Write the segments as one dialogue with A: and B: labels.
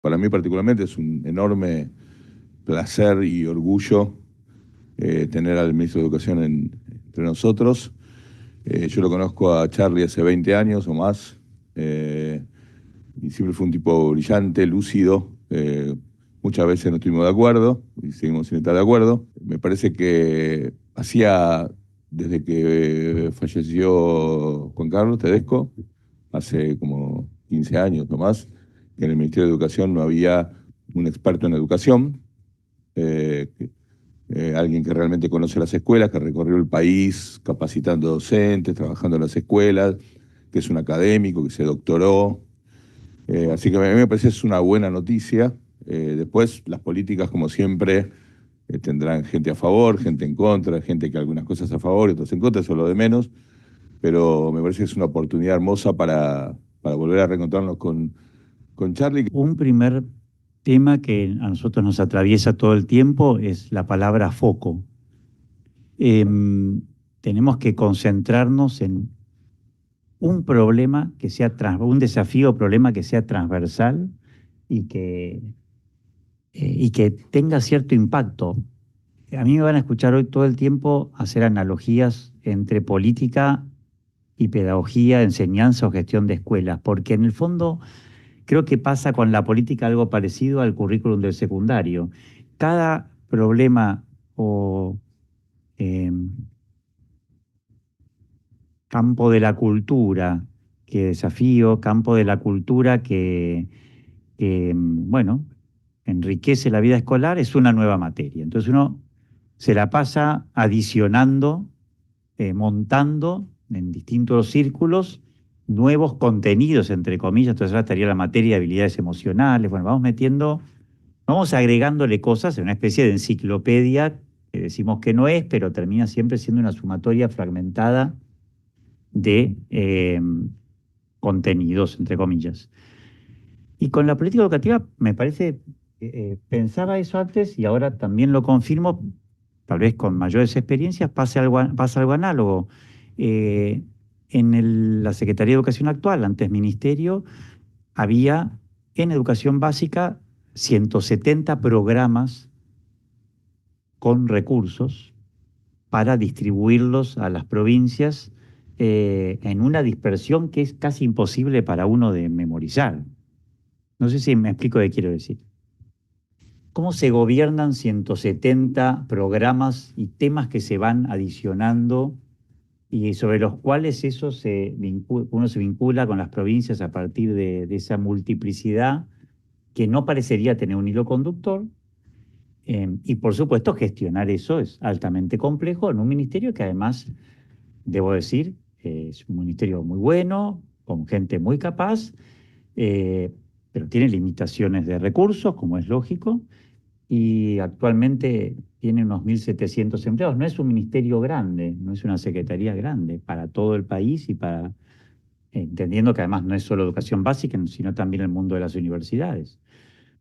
A: Para mí particularmente es un enorme placer y orgullo tener al ministro de Educación entre nosotros. Yo lo conozco a Charlie hace 20 años o más, y siempre fue un tipo brillante, lúcido. Muchas veces no estuvimos de acuerdo y seguimos sin estar de acuerdo. Me parece que desde que falleció Juan Carlos Tedesco, hace como 15 años o más, que en el Ministerio de Educación no había un experto en educación, alguien que realmente conoce las escuelas, que recorrió el país capacitando docentes, trabajando en las escuelas, que es un académico, que se doctoró. Así que a mí me parece que es una buena noticia. Después, las políticas, como siempre, tendrán gente a favor, gente en contra, gente que algunas cosas a favor y otras en contra, eso es lo de menos. Pero me parece que es una oportunidad hermosa para volver a reencontrarnos con Charlie.
B: Un primer tema que a nosotros nos atraviesa todo el tiempo es la palabra foco. Tenemos que concentrarnos en un problema que sea un desafío o problema que sea transversal y que tenga cierto impacto. A mí me van a escuchar hoy todo el tiempo hacer analogías entre política y pedagogía, enseñanza o gestión de escuelas, porque en el fondo creo que pasa con la política algo parecido al currículum del secundario. Cada problema o eh, campo de la cultura que desafío, campo de la cultura bueno, enriquece la vida escolar, es una nueva materia. Entonces uno se la pasa adicionando, montando en distintos círculos nuevos contenidos, entre comillas. Entonces ahora estaría la materia de habilidades emocionales. Bueno, vamos agregándole cosas en una especie de enciclopedia que decimos que no es, pero termina siempre siendo una sumatoria fragmentada de contenidos, entre comillas. Y con la política educativa me parece, pensaba eso antes y ahora también lo confirmo, tal vez con mayores experiencias pasa algo análogo. Eh, la Secretaría de Educación actual, antes Ministerio, había en educación básica 170 programas con recursos para distribuirlos a las provincias en una dispersión que es casi imposible para uno de memorizar. No sé si me explico qué quiero decir. ¿Cómo se gobiernan 170 programas y temas que se van adicionando y sobre los cuales uno se vincula con las provincias a partir de esa multiplicidad que no parecería tener un hilo conductor? Y por supuesto, gestionar eso es altamente complejo en un ministerio que además, debo decir, es un ministerio muy bueno, con gente muy capaz, eh, pero tiene limitaciones de recursos, como es lógico, y actualmente tiene unos 1.700 empleados. No es un ministerio grande, no es una secretaría grande para todo el país y entendiendo que además no es solo educación básica, sino también el mundo de las universidades.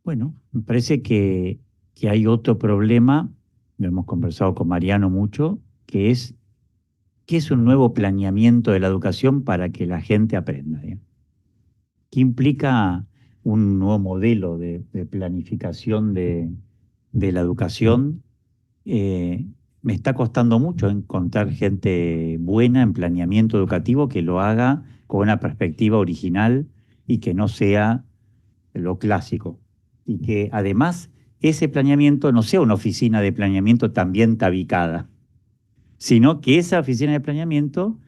B: Bueno, me parece que hay otro problema, lo hemos conversado con Mariano mucho, que es un nuevo planeamiento de la educación para que la gente aprenda, ¿digamos? ¿Qué implica un nuevo modelo de planificación de la educación? Me está costando mucho encontrar gente buena en planeamiento educativo que lo haga con una perspectiva original y que no sea lo clásico. Y que además ese planeamiento no sea una oficina de planeamiento también tabicada, sino que esa oficina de planeamiento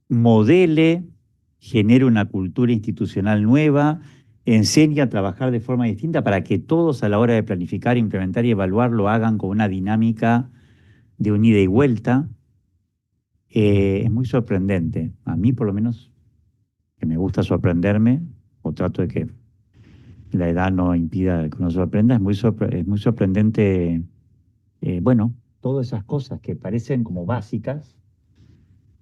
B: modele, genere una cultura institucional nueva, enseñe a trabajar de forma distinta para que todos a la hora de planificar, implementar y evaluar lo hagan con una dinámica de un ida y vuelta. Es muy sorprendente. A mí, por lo menos, que me gusta sorprenderme, o trato de que la edad no impida que uno sorprenda, es muy sorprendente, bueno, todas esas cosas que parecen como básicas,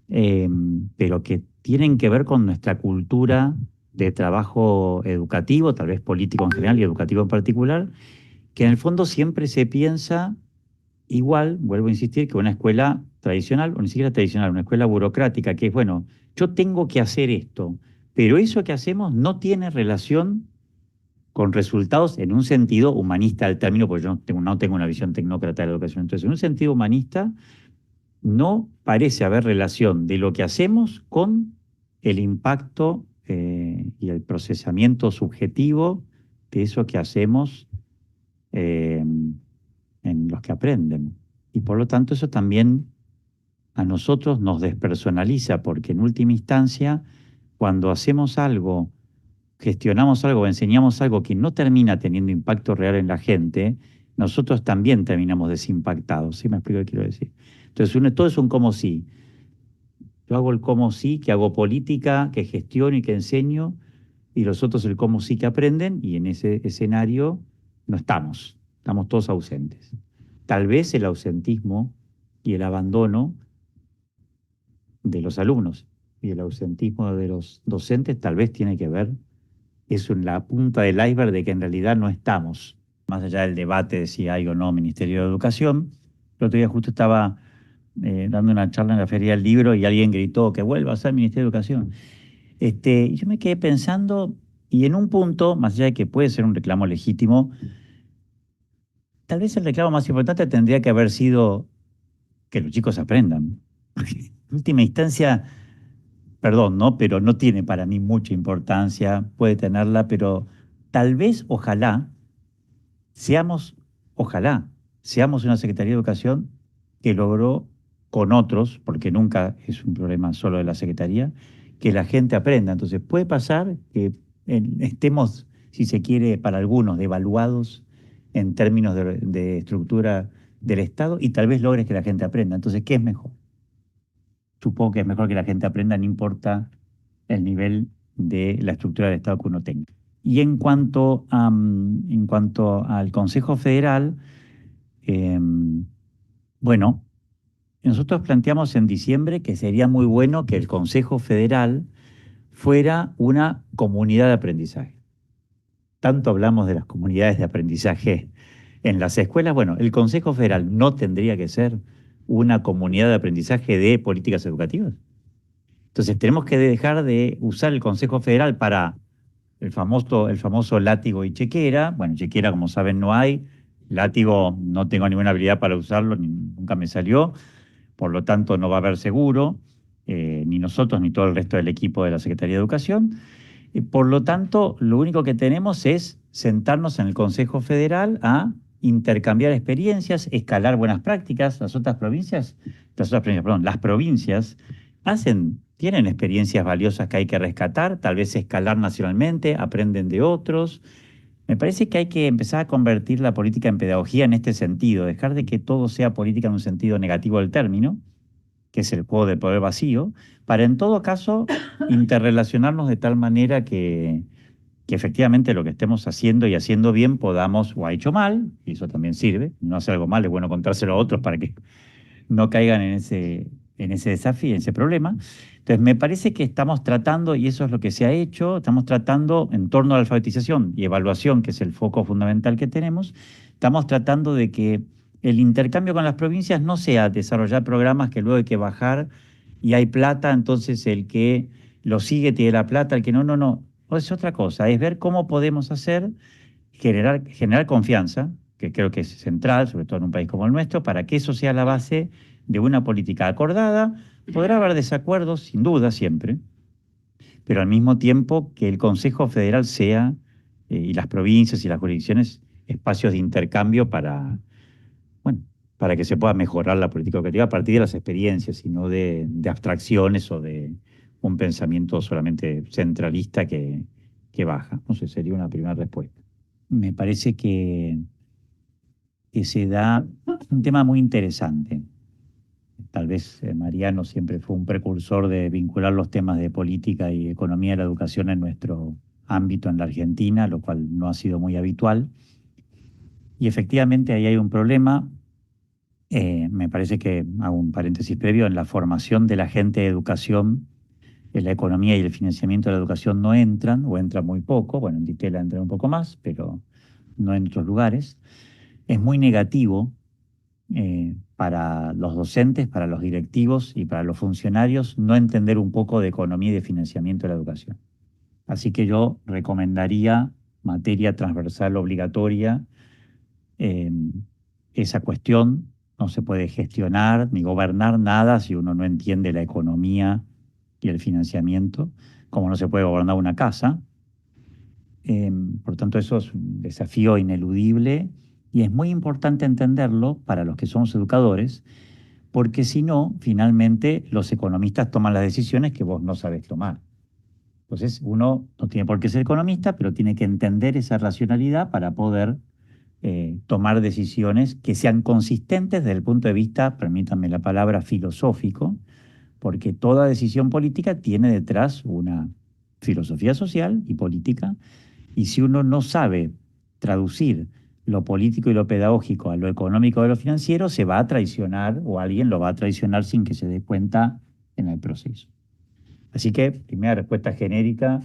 B: eh, pero que tienen que ver con nuestra cultura de trabajo educativo, tal vez político en general y educativo en particular, que en el fondo siempre se piensa igual, vuelvo a insistir, que una escuela tradicional, o ni siquiera tradicional, una escuela burocrática, que es, bueno, yo tengo que hacer esto, pero eso que hacemos no tiene relación con resultados en un sentido humanista del término, porque yo no tengo una visión tecnócrata de la educación. Entonces, en un sentido humanista, no parece haber relación de lo que hacemos con el impacto y el procesamiento subjetivo de eso que hacemos eh, en los que aprenden. Y por lo tanto eso también a nosotros nos despersonaliza, porque en última instancia, cuando hacemos algo, gestionamos algo, enseñamos algo que no termina teniendo impacto real en la gente, nosotros también terminamos desimpactados. ¿Sí me explico qué quiero decir? Entonces, todo es un como sí. Yo hago el como sí, que hago política, que gestiono y que enseño, y los otros el cómo sí que aprenden, y en ese escenario no estamos todos ausentes. Tal vez el ausentismo y el abandono de los alumnos y el ausentismo de los docentes tal vez tiene que ver, es la punta del iceberg de que en realidad no estamos, más allá del debate de si hay o no Ministerio de Educación. El otro día justo estaba dando una charla en la Feria del Libro y alguien gritó que vuelva a ser Ministerio de Educación. Y yo me quedé pensando, y en un punto, más allá de que puede ser un reclamo legítimo, tal vez el reclamo más importante tendría que haber sido que los chicos aprendan. Porque en última instancia, perdón, ¿no? Pero no tiene para mí mucha importancia, puede tenerla, pero tal vez, seamos, ojalá, seamos una Secretaría de Educación que logró con otros, porque nunca es un problema solo de la Secretaría, que la gente aprenda. Entonces puede pasar que estemos, si se quiere, para algunos, devaluados en términos de estructura del Estado y tal vez logres que la gente aprenda. Entonces, ¿qué es mejor? Supongo que es mejor que la gente aprenda, no importa el nivel de la estructura del Estado que uno tenga. Y en cuanto al Consejo Federal, eh, bueno, nosotros planteamos en diciembre que sería muy bueno que el Consejo Federal fuera una comunidad de aprendizaje. Tanto hablamos de las comunidades de aprendizaje en las escuelas. Bueno, el Consejo Federal no tendría que ser una comunidad de aprendizaje de políticas educativas. Entonces tenemos que dejar de usar el Consejo Federal para el famoso látigo y chequera. Bueno, chequera, como saben, no hay. Látigo no tengo ninguna habilidad para usarlo, nunca me salió. Por lo tanto, no va a haber seguro, ni nosotros ni todo el resto del equipo de la Secretaría de Educación. Por lo tanto, lo único que tenemos es sentarnos en el Consejo Federal a intercambiar experiencias, escalar buenas prácticas. Las provincias tienen experiencias valiosas que hay que rescatar, tal vez escalar nacionalmente, aprenden de otros. Me parece que hay que empezar a convertir la política en pedagogía en este sentido, dejar de que todo sea política en un sentido negativo del término, que es el juego del poder vacío, para en todo caso interrelacionarnos de tal manera que efectivamente lo que estemos haciendo y haciendo bien podamos, o ha hecho mal, y eso también sirve, no hacer algo mal, es bueno contárselo a otros para que no caigan en ese desafío, en ese problema. Entonces, me parece que estamos tratando, y eso es lo que se ha hecho, estamos tratando en torno a la alfabetización y evaluación, que es el foco fundamental que tenemos, estamos tratando de que el intercambio con las provincias no sea desarrollar programas que luego hay que bajar y hay plata, entonces el que lo sigue tiene la plata, el que no, no, no. Es otra cosa, es ver cómo podemos generar confianza, que creo que es central, sobre todo en un país como el nuestro, para que eso sea la base de una política acordada. Podrá haber desacuerdos, sin duda, siempre, pero al mismo tiempo que el Consejo Federal sea, y las provincias y las jurisdicciones, espacios de intercambio bueno, para que se pueda mejorar la política educativa a partir de las experiencias y no de abstracciones o de un pensamiento solamente centralista que baja. No sé, sería una primera respuesta. Me parece que se da un tema muy interesante. Tal vez Mariano siempre fue un precursor de vincular los temas de política y economía de la educación en nuestro ámbito en la Argentina, lo cual no ha sido muy habitual. Y efectivamente ahí hay un problema. Me parece que, hago un paréntesis previo, en la formación de la gente de educación, en la economía y el financiamiento de la educación no entran, o entran muy poco. Bueno, en Ditela entran un poco más, pero no en otros lugares. Es muy negativo para los docentes, para los directivos y para los funcionarios no entender un poco de economía y de financiamiento de la educación. Así que yo recomendaría materia transversal obligatoria, esa cuestión no se puede gestionar ni gobernar nada si uno no entiende la economía y el financiamiento, como no se puede gobernar una casa. Por tanto, eso es un desafío ineludible y es muy importante entenderlo para los que somos educadores, porque si no, finalmente los economistas toman las decisiones que vos no sabés tomar. Entonces, uno no tiene por qué ser economista, pero tiene que entender esa racionalidad para poder tomar decisiones que sean consistentes desde el punto de vista, permítanme la palabra, filosófico, porque toda decisión política tiene detrás una filosofía social y política, y si uno no sabe traducir lo político y lo pedagógico a lo económico y a lo financiero, se va a traicionar o alguien lo va a traicionar sin que se dé cuenta en el proceso. Así que, primera respuesta genérica,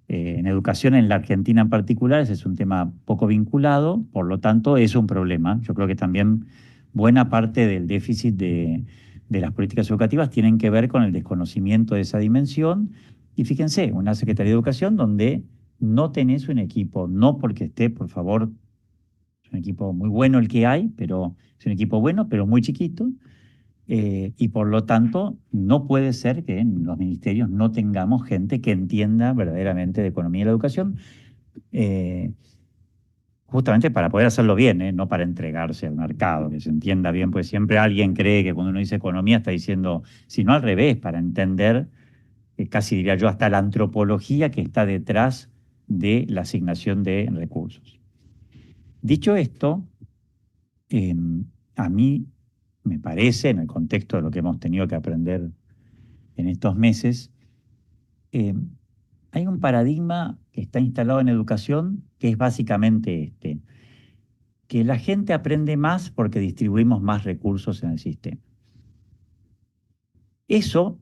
B: en educación en la Argentina en particular, ese es un tema poco vinculado, por lo tanto es un problema. Yo creo que también buena parte del déficit de las políticas educativas tienen que ver con el desconocimiento de esa dimensión. Y fíjense, una Secretaría de Educación donde no tenés un equipo, no porque esté, por favor, es un equipo muy bueno el que hay, pero es un equipo bueno, pero muy chiquito, y por lo tanto no puede ser que en los ministerios no tengamos gente que entienda verdaderamente de economía y la educación, justamente para poder hacerlo bien, no para entregarse al mercado, que se entienda bien, pues siempre alguien cree que cuando uno dice economía está diciendo, sino al revés, para entender, casi diría yo, hasta la antropología que está detrás de la asignación de recursos. Dicho esto, a mí me parece, en el contexto de lo que hemos tenido que aprender en estos meses, hay un paradigma que está instalado en educación que es básicamente este, que la gente aprende más porque distribuimos más recursos en el sistema. Eso,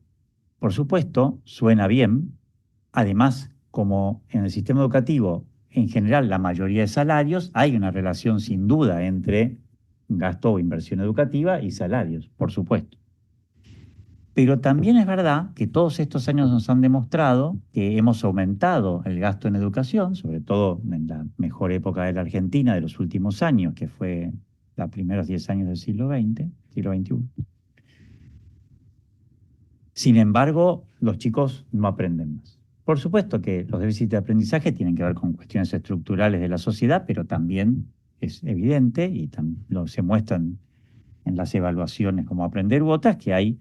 B: por supuesto, suena bien. Además, como en el sistema educativo, en general, la mayoría de salarios, hay una relación sin duda entre gasto o inversión educativa y salarios, por supuesto. Pero también es verdad que todos estos años nos han demostrado que hemos aumentado el gasto en educación, sobre todo en la mejor época de la Argentina de los últimos años, que fue los primeros 10 años del siglo XX, siglo XXI. Sin embargo, los chicos no aprenden más. Por supuesto que los déficits de aprendizaje tienen que ver con cuestiones estructurales de la sociedad, pero también es evidente, y se muestran en las evaluaciones como Aprender u otras, que hay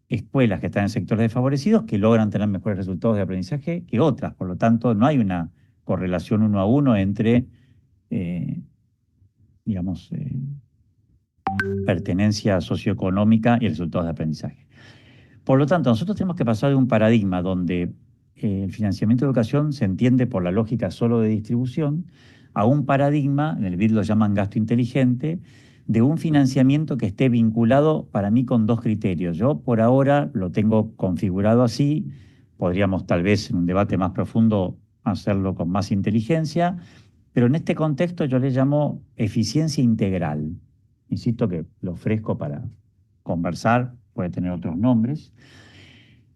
B: escuelas que están en sectores desfavorecidos que logran tener mejores resultados de aprendizaje que otras. Por lo tanto, no hay una correlación 1 a 1 entre, pertenencia socioeconómica y resultados de aprendizaje. Por lo tanto, nosotros tenemos que pasar de un paradigma donde el financiamiento de educación se entiende por la lógica solo de distribución a un paradigma, en el BID lo llaman gasto inteligente, de un financiamiento que esté vinculado para mí con dos criterios. Yo por ahora lo tengo configurado así, podríamos tal vez en un debate más profundo hacerlo con más inteligencia, pero en este contexto yo le llamo eficiencia integral. Insisto que lo ofrezco para conversar, puede tener otros nombres.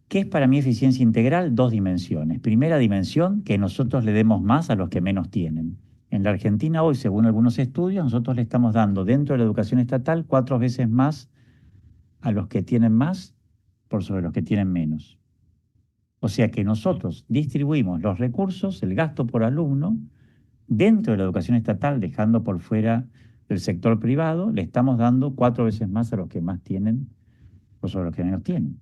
B: ¿Qué es para mí eficiencia integral? Dos dimensiones. Primera dimensión, que nosotros le demos más a los que menos tienen. En la Argentina hoy, según algunos estudios, nosotros le estamos dando dentro de la educación estatal 4 veces más a los que tienen más por sobre los que tienen menos. O sea que nosotros distribuimos los recursos, el gasto por alumno, dentro de la educación estatal, dejando por fuera del sector privado, le estamos dando 4 veces más a los que más tienen por sobre los que menos tienen.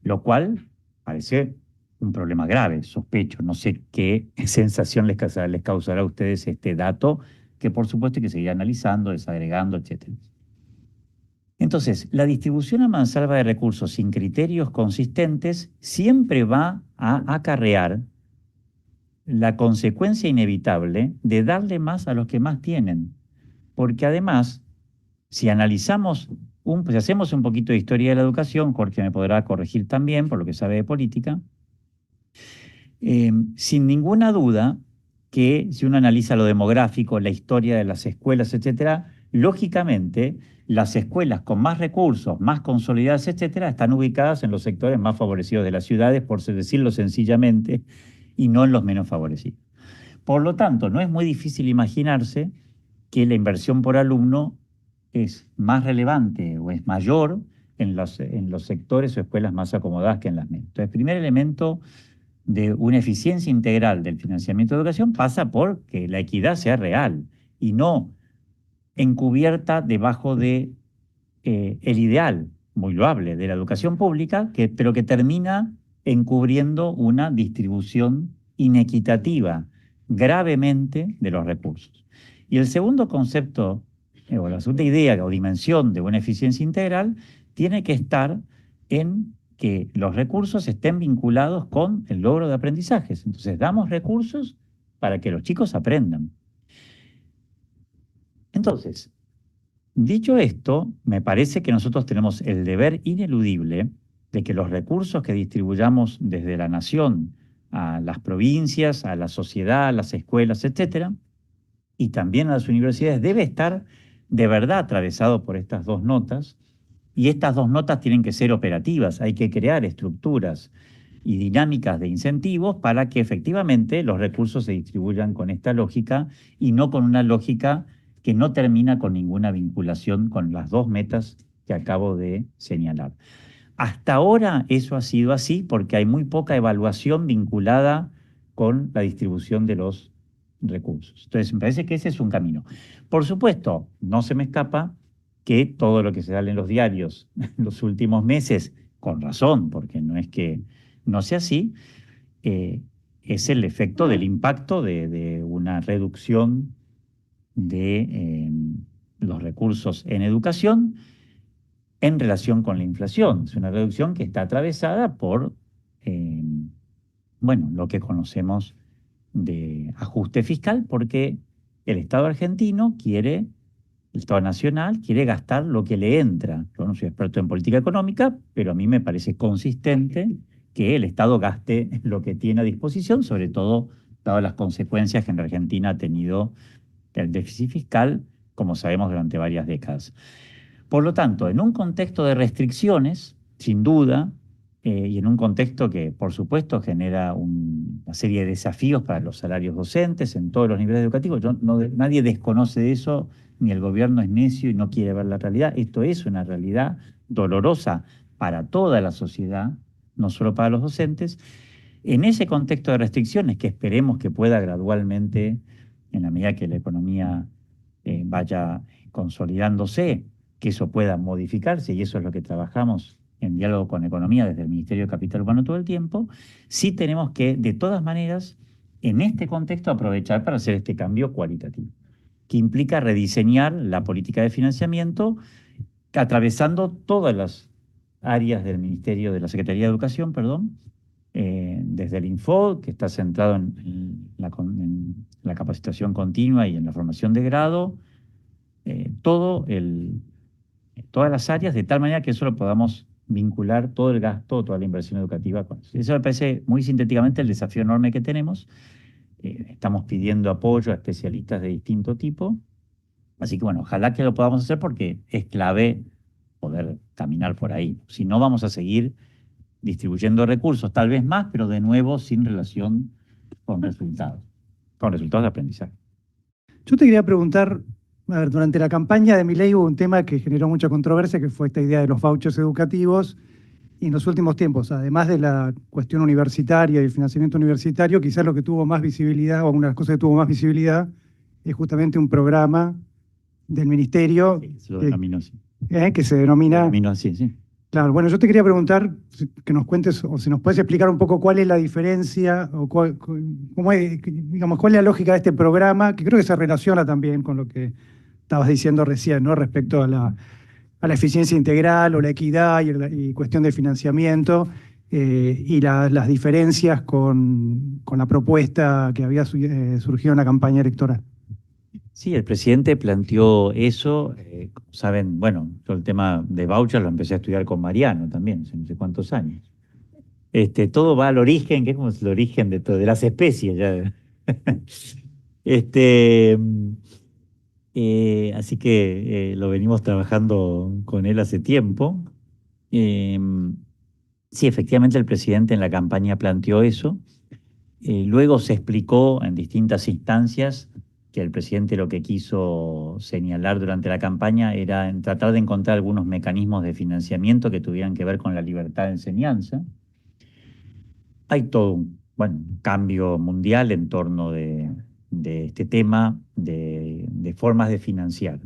B: Lo cual parece un problema grave, sospecho. No sé qué sensación les causará a ustedes este dato, que por supuesto hay que seguir analizando, desagregando, etc. Entonces, la distribución a mansalva de recursos sin criterios consistentes siempre va a acarrear la consecuencia inevitable de darle más a los que más tienen. Porque además, si analizamos, si hacemos un poquito de historia de la educación, Jorge me podrá corregir también por lo que sabe de política, sin ninguna duda que si uno analiza lo demográfico, la historia de las escuelas, etcétera, lógicamente las escuelas con más recursos, más consolidadas, etcétera, están ubicadas en los sectores más favorecidos de las ciudades, por decirlo sencillamente, y no en los menos favorecidos. Por lo tanto, no es muy difícil imaginarse que la inversión por alumno es más relevante o es mayor en los sectores o escuelas más acomodadas que en las menos. Entonces, el primer elemento de una eficiencia integral del financiamiento de educación pasa por que la equidad sea real y no encubierta debajo de el ideal muy loable de la educación pública, pero que termina encubriendo una distribución inequitativa gravemente de los recursos. Y el segundo concepto, o la segunda idea o dimensión de una eficiencia integral, tiene que estar en que los recursos estén vinculados con el logro de aprendizajes. Entonces, damos recursos para que los chicos aprendan. Entonces, dicho esto, me parece que nosotros tenemos el deber ineludible de que los recursos que distribuyamos desde la nación a las provincias, a la sociedad, a las escuelas, etcétera, y también a las universidades, debe estar de verdad atravesado por estas dos notas, y estas dos notas tienen que ser operativas. Hay que crear estructuras y dinámicas de incentivos para que efectivamente los recursos se distribuyan con esta lógica y no con una lógica que no termina con ninguna vinculación con las dos metas que acabo de señalar. Hasta ahora eso ha sido así porque hay muy poca evaluación vinculada con la distribución de los recursos. Entonces, me parece que ese es un camino. Por supuesto, no se me escapa que todo lo que se sale en los diarios en los últimos meses, con razón, porque no es que no sea así, es el efecto del impacto de una reducción de los recursos en educación en relación con la inflación. Es una reducción que está atravesada por, bueno, lo que conocemos de ajuste fiscal, porque el Estado argentino quiere, el Estado nacional quiere gastar lo que le entra. Yo no soy experto en política económica, pero a mí me parece consistente que el Estado gaste lo que tiene a disposición, sobre todo dadas las consecuencias que en Argentina ha tenido el déficit fiscal, como sabemos, durante varias décadas. Por lo tanto, en un contexto de restricciones, sin duda, y en un contexto que, por supuesto, genera una serie de desafíos para los salarios docentes en todos los niveles educativos, nadie desconoce eso, ni el gobierno es necio y no quiere ver la realidad. Esto es una realidad dolorosa para toda la sociedad, no solo para los docentes. En ese contexto de restricciones, que esperemos que pueda gradualmente, en la medida que la economía vaya consolidándose, que eso pueda modificarse, y eso es lo que trabajamos en diálogo con economía desde el Ministerio de Capital Humano todo el tiempo, sí tenemos que, de todas maneras, en este contexto aprovechar para hacer este cambio cualitativo, que implica rediseñar la política de financiamiento atravesando todas las áreas del Ministerio, de la Secretaría de Educación, perdón, desde el Info, que está centrado en la capacitación continua y en la formación de grado, todas las áreas, de tal manera que eso lo podamos vincular todo el gasto, toda la inversión educativa con eso. Eso me parece muy sintéticamente el desafío enorme que tenemos. Estamos pidiendo apoyo a especialistas de distinto tipo, así que bueno, ojalá que lo podamos hacer porque es clave poder caminar por ahí. Si no, vamos a seguir distribuyendo recursos, tal vez más, pero de nuevo sin relación con resultados de aprendizaje.
C: Yo te quería preguntar, a ver, durante la campaña de Milei hubo un tema que generó mucha controversia, que fue esta idea de los vouchers educativos, y en los últimos tiempos, además de la cuestión universitaria y el financiamiento universitario, quizás lo que tuvo más visibilidad, o una de las cosas que tuvo más visibilidad, es justamente un programa del ministerio
B: Sí, se lo denomino así.
C: Que se denomina...
B: Lo denomino así, sí.
C: Claro, bueno, yo te quería preguntar que nos cuentes o si nos puedes explicar un poco cuál es la diferencia o cómo es, digamos, cuál es la lógica de este programa, que creo que se relaciona también con lo que estabas diciendo recién, ¿no? Respecto a la eficiencia integral o la equidad y cuestión de financiamiento y las diferencias con la propuesta que había surgido en la campaña electoral.
B: Sí, el presidente planteó eso. Como saben, bueno, yo el tema de voucher lo empecé a estudiar con Mariano también, hace no sé cuántos años. Todo va al origen, que es como el origen de las especies. Ya. Así que lo venimos trabajando con él hace tiempo. Sí, efectivamente el presidente en la campaña planteó eso. Luego se explicó en distintas instancias que el presidente lo que quiso señalar durante la campaña era en tratar de encontrar algunos mecanismos de financiamiento que tuvieran que ver con la libertad de enseñanza. Hay todo un cambio mundial en torno de este tema de formas de financiar.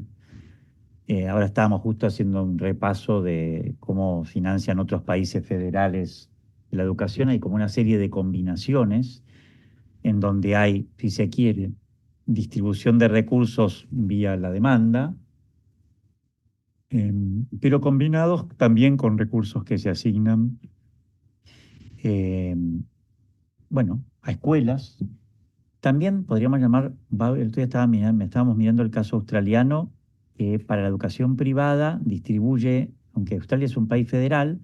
B: Ahora estábamos justo haciendo un repaso de cómo financian otros países federales la educación. Hay como una serie de combinaciones en donde hay, si se quiere, distribución de recursos vía la demanda, pero combinados también con recursos que se asignan, a escuelas. También podríamos llamar, el otro día estábamos mirando el caso australiano, que para la educación privada distribuye, aunque Australia es un país federal,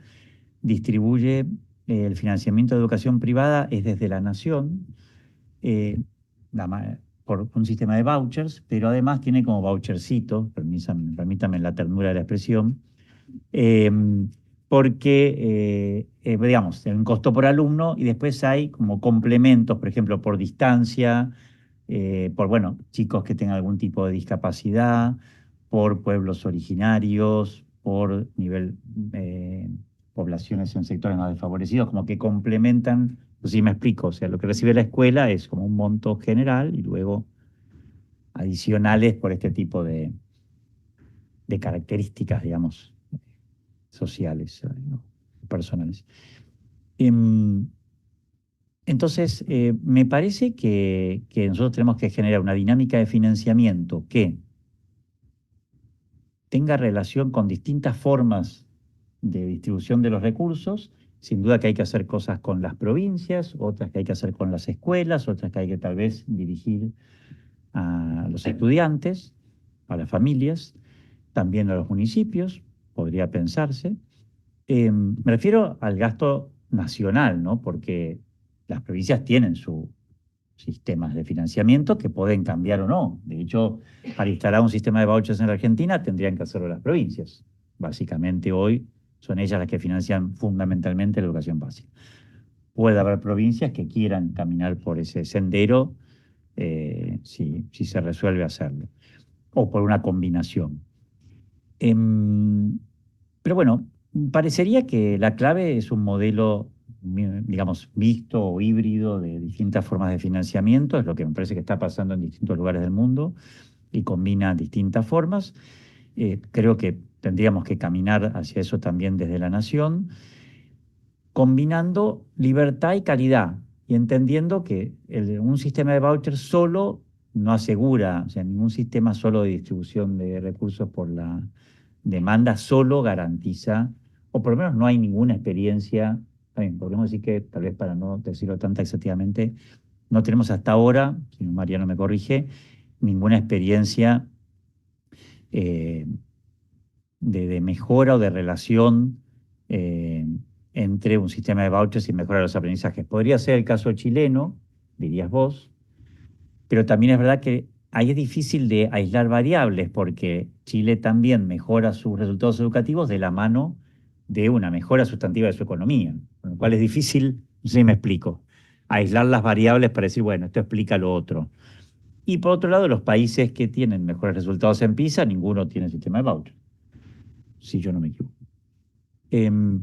B: distribuye el financiamiento de educación privada es desde la nación, por un sistema de vouchers, pero además tiene como vouchercitos, permítanme la ternura de la expresión, porque, digamos, tiene un costo por alumno y después hay como complementos, por ejemplo, por distancia, por chicos que tengan algún tipo de discapacidad, por pueblos originarios, por nivel poblaciones en sectores más desfavorecidos, como que complementan, pues sí me explico, o sea, lo que recibe la escuela es como un monto general y luego adicionales por este tipo de características, digamos, sociales, ¿no? Personales. Entonces, me parece que nosotros tenemos que generar una dinámica de financiamiento que tenga relación con distintas formas de distribución de los recursos. Sin duda que hay que hacer cosas con las provincias, otras que hay que hacer con las escuelas, otras que hay que tal vez dirigir a los estudiantes, a las familias, también a los municipios, podría pensarse. Me refiero al gasto nacional, ¿no? Porque las provincias tienen sus sistemas de financiamiento que pueden cambiar o no. De hecho, para instalar un sistema de vouchers en la Argentina tendrían que hacerlo las provincias. Básicamente hoy son ellas las que financian fundamentalmente la educación básica. Puede haber provincias que quieran caminar por ese sendero si se resuelve hacerlo, o por una combinación. Pero bueno, parecería que la clave es un modelo, digamos, mixto o híbrido de distintas formas de financiamiento, es lo que me parece que está pasando en distintos lugares del mundo y combina distintas formas. Creo que tendríamos que caminar hacia eso también desde la nación, combinando libertad y calidad y entendiendo que un sistema de vouchers solo no asegura, o sea, ningún sistema solo de distribución de recursos por la demanda solo garantiza, o por lo menos no hay ninguna experiencia, también podemos decir que, tal vez para no decirlo tan taxativamente, no tenemos hasta ahora, si Mariano me corrige, ninguna experiencia de mejora o de relación entre un sistema de vouchers y mejora de los aprendizajes. Podría ser el caso chileno, dirías vos, pero también es verdad que ahí es difícil de aislar variables porque Chile también mejora sus resultados educativos de la mano de una mejora sustantiva de su economía, con lo cual es difícil, no sé si me explico, aislar las variables para decir, bueno, esto explica lo otro. Y por otro lado, los países que tienen mejores resultados en PISA, ninguno tiene sistema de voucher, si yo no me equivoco.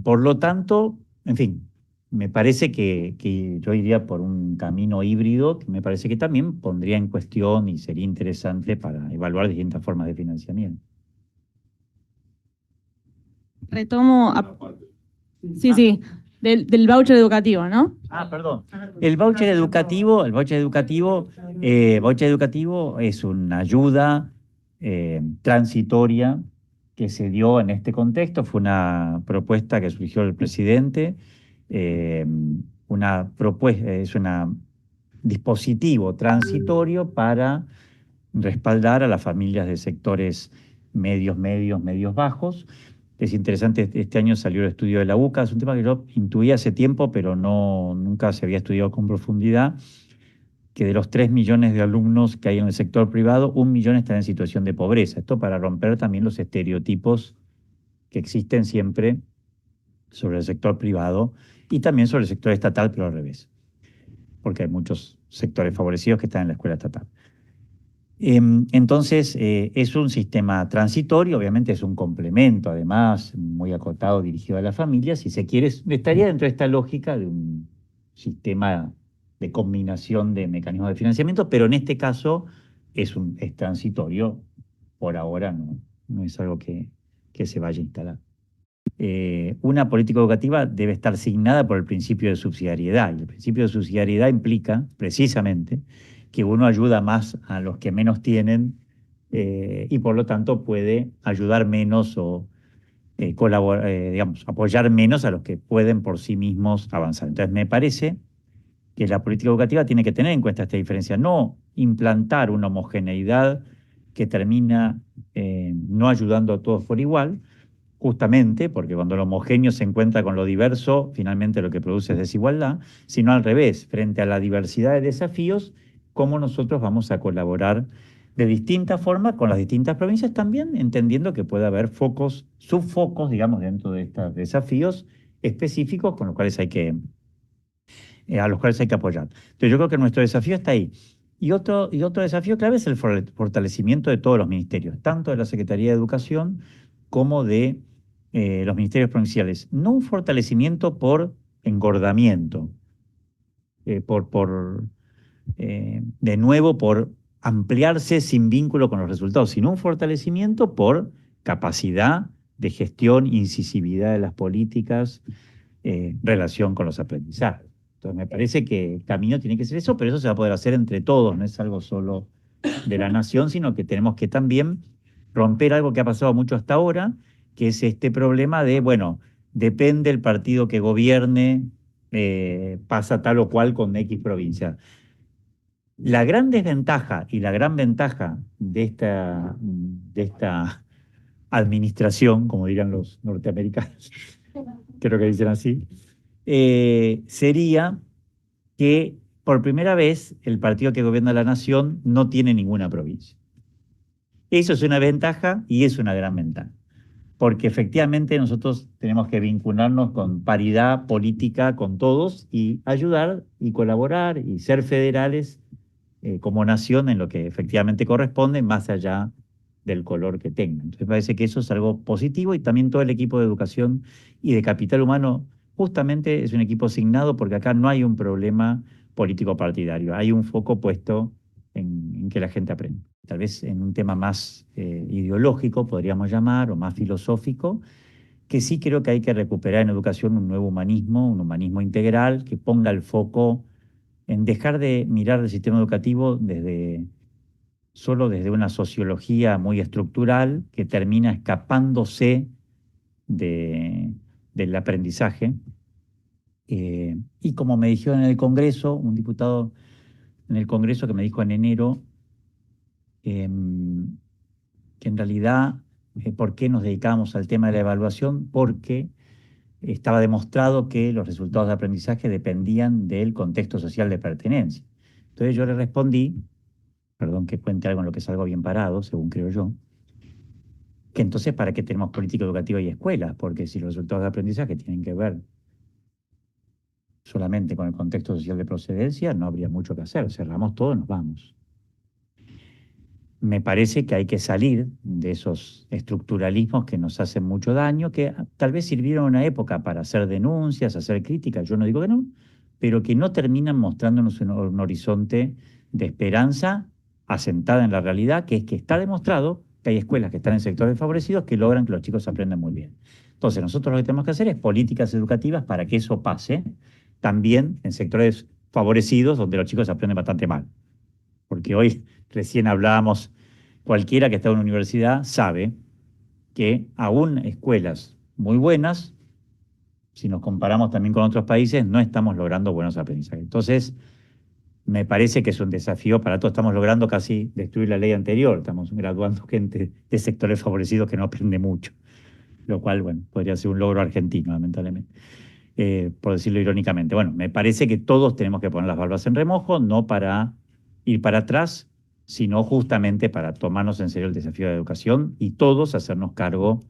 B: Por lo tanto, en fin, me parece que yo iría por un camino híbrido, que me parece que también pondría en cuestión y sería interesante para evaluar distintas formas de financiamiento.
D: Retomo. Sí, del voucher educativo, ¿no?
B: Perdón. El voucher educativo es una ayuda transitoria que se dio en este contexto. Fue una propuesta que surgió del presidente, es un dispositivo transitorio para respaldar a las familias de sectores medios, bajos. Es interesante, este año salió el estudio de la UCA, es un tema que yo intuía hace tiempo, pero nunca se había estudiado con profundidad, que de los 3 millones de alumnos que hay en el sector privado, 1 millón están en situación de pobreza. Esto para romper también los estereotipos que existen siempre sobre el sector privado y también sobre el sector estatal, pero al revés. porque hay muchos sectores favorecidos que están en la escuela estatal. Entonces, es un sistema transitorio, obviamente es un complemento, además, muy acotado, dirigido a las familias, si se quiere, estaría dentro de esta lógica de un sistema de combinación de mecanismos de financiamiento, pero en este caso es transitorio, por ahora no es algo que se vaya a instalar. Una política educativa debe estar signada por el principio de subsidiariedad, y el principio de subsidiariedad implica, precisamente, que uno ayuda más a los que menos tienen y por lo tanto puede ayudar menos o digamos, apoyar menos a los que pueden por sí mismos avanzar. Entonces me parece que la política educativa tiene que tener en cuenta esta diferencia, no implantar una homogeneidad que termina no ayudando a todos por igual, justamente porque cuando lo homogéneo se encuentra con lo diverso, finalmente lo que produce es desigualdad, sino al revés, frente a la diversidad de desafíos, cómo nosotros vamos a colaborar de distintas formas con las distintas provincias, también entendiendo que puede haber focos, subfocos, digamos, dentro de estos desafíos específicos con los cuales a los cuales hay que apoyar. Entonces yo creo que nuestro desafío está ahí. Y otro desafío clave es el fortalecimiento de todos los ministerios, tanto de la Secretaría de Educación como de los ministerios provinciales. No un fortalecimiento por engordamiento, de nuevo por ampliarse sin vínculo con los resultados, sino un fortalecimiento por capacidad de gestión, incisividad de las políticas, relación con los aprendizajes. Entonces me parece que el camino tiene que ser eso, pero eso se va a poder hacer entre todos, no es algo solo de la nación, sino que tenemos que también romper algo que ha pasado mucho hasta ahora, que es este problema de, bueno, depende el partido que gobierne, pasa tal o cual con X provincia. La gran desventaja y la gran ventaja de esta administración, como dirán los norteamericanos, creo que dicen así, sería que por primera vez el partido que gobierna la nación no tiene ninguna provincia. Eso es una ventaja y es una gran ventaja, porque efectivamente nosotros tenemos que vincularnos con paridad política con todos y ayudar y colaborar y ser federales como nación en lo que efectivamente corresponde, más allá del color que tengan. Entonces me parece que eso es algo positivo y también todo el equipo de educación y de capital humano justamente es un equipo asignado porque acá no hay un problema político partidario, hay un foco puesto en que la gente aprenda. Tal vez en un tema más ideológico, podríamos llamar, o más filosófico, que sí creo que hay que recuperar en educación un nuevo humanismo, un humanismo integral, que ponga el foco en dejar de mirar el sistema educativo solo desde una sociología muy estructural que termina escapándose del aprendizaje. Y como me dijeron en el Congreso, un diputado en el Congreso que me dijo en enero, que en realidad, ¿por qué nos dedicamos al tema de la evaluación? Porque estaba demostrado que los resultados de aprendizaje dependían del contexto social de pertenencia. Entonces yo le respondí, perdón que cuente algo en lo que salgo bien parado, según creo yo, que entonces ¿para qué tenemos política educativa y escuelas? Porque si los resultados de aprendizaje tienen que ver solamente con el contexto social de procedencia, no habría mucho que hacer, cerramos todo, nos vamos. Me parece que hay que salir de esos estructuralismos que nos hacen mucho daño, que tal vez sirvieron en una época para hacer denuncias, hacer críticas, yo no digo que no, pero que no terminan mostrándonos un horizonte de esperanza asentada en la realidad, que es que está demostrado que hay escuelas que están en sectores desfavorecidos que logran que los chicos aprendan muy bien. Entonces nosotros lo que tenemos que hacer es políticas educativas para que eso pase, también en sectores favorecidos donde los chicos aprenden bastante mal. Porque hoy recién hablábamos, cualquiera que está en una universidad sabe que aún escuelas muy buenas, si nos comparamos también con otros países, no estamos logrando buenos aprendizajes. Entonces, me parece que es un desafío para todos. Estamos logrando casi destruir la ley anterior, estamos graduando gente de sectores favorecidos que no aprende mucho, lo cual, bueno, podría ser un logro argentino, lamentablemente. Por decirlo irónicamente. Bueno, me parece que todos tenemos que poner las barbas en remojo, no para ir para atrás, sino justamente para tomarnos en serio el desafío de la educación y todos hacernos cargo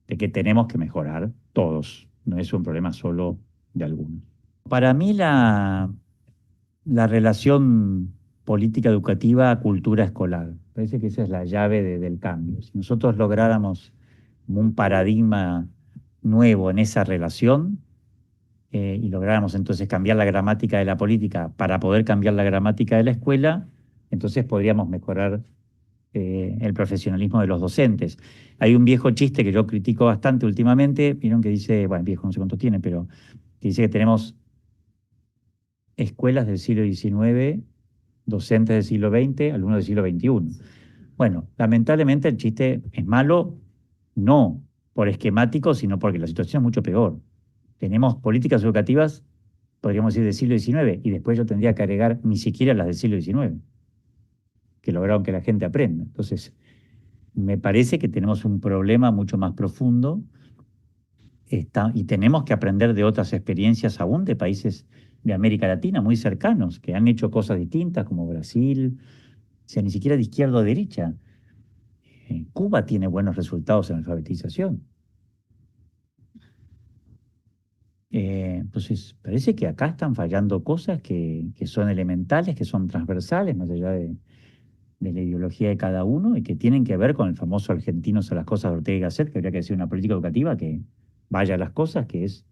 B: de que tenemos que mejorar, todos. No es un problema solo de algunos. Para mí la relación política educativa, cultura escolar. Parece que esa es la llave del cambio. Si nosotros lográramos un paradigma nuevo en esa relación y lográramos entonces cambiar la gramática de la política para poder cambiar la gramática de la escuela, entonces podríamos mejorar el profesionalismo de los docentes. Hay un viejo chiste que yo critico bastante últimamente, vieron que dice, bueno, viejo no sé cuánto tiene, pero que dice que tenemos escuelas del siglo XIX, docentes del siglo XX, alumnos del siglo XXI. Bueno, lamentablemente el chiste es malo, no por esquemático, sino porque la situación es mucho peor. Tenemos políticas educativas, podríamos decir, del siglo XIX, y después yo tendría que agregar ni siquiera las del siglo XIX, que lograron que la gente aprenda. Entonces, me parece que tenemos un problema mucho más profundo y tenemos que aprender de otras experiencias aún de países de América Latina muy cercanos, que han hecho cosas distintas, como Brasil, o sea, ni siquiera de izquierda o derecha. Cuba tiene buenos resultados en alfabetización. Entonces, parece que acá están fallando cosas que son elementales, que son transversales, más allá de la ideología de cada uno, y que tienen que ver con el famoso argentinos a las cosas de Ortega y Gasset, que habría que decir una política educativa que vaya a las cosas, que es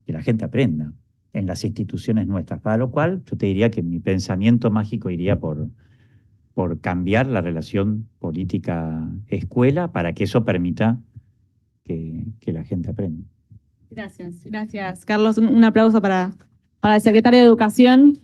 B: que la gente aprenda en las instituciones nuestras, para lo cual yo te diría que mi pensamiento mágico iría por cambiar la relación política-escuela para que eso permita que la gente aprenda.
D: Gracias, Carlos. Un aplauso para el secretario de Educación.